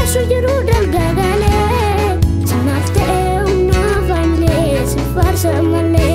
sujiru dalgagale Sinafte unafale Sifarsa male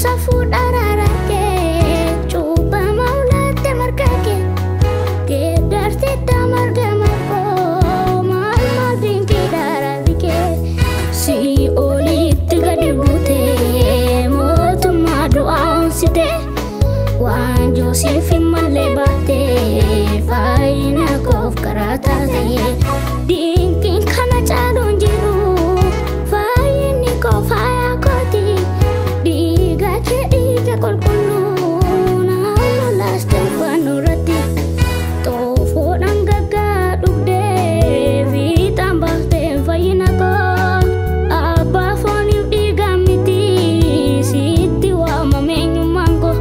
Safu dararake coba maulate markake gedarte tamarga marko mal mal dinki darabike si olit gadibute motuma doa site wanjo si fimalle bate faina kof karatate dinki khana chalon jiru faini kof haya koti kol kuluna malas telefonu rati tofo nanggaga dugde vi tambah temfaina ko aba foni digamiti siti wa mamenyu mangko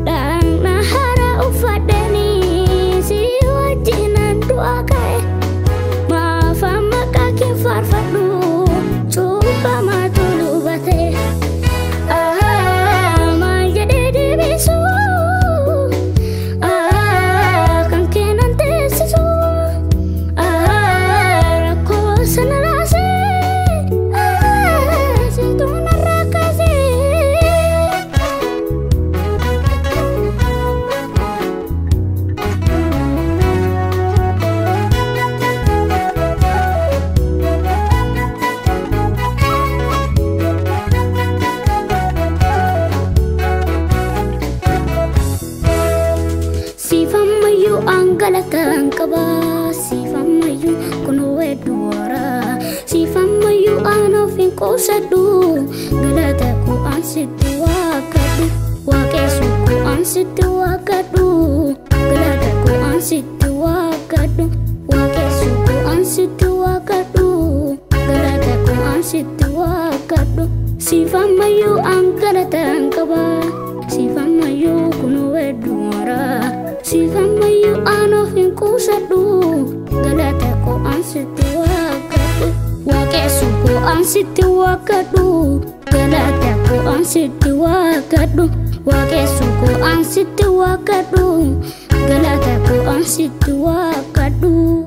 dan nahara ufadani si wajinan doa kae mafama kaki farfadu coba matulu bate Anggalatan kaba sifam mayu kuno edwara sifam mayu anofin ko sadu galata ko ansitu wakadu wakesu ko ansitu wakadu galata ko ansitu wakadu wakesu ko ansitu wakadu galata ko ansitu wakadu sifam mayu anggalatan kaba sifam mayu kuno edwara sifam mayu anofin ko sadu galata ko ansitu wakadu wakesu ko ansitu wakadu galata ko ansitu wakadu wakesu ko ansitu wakadu galata ko ansitu wakadu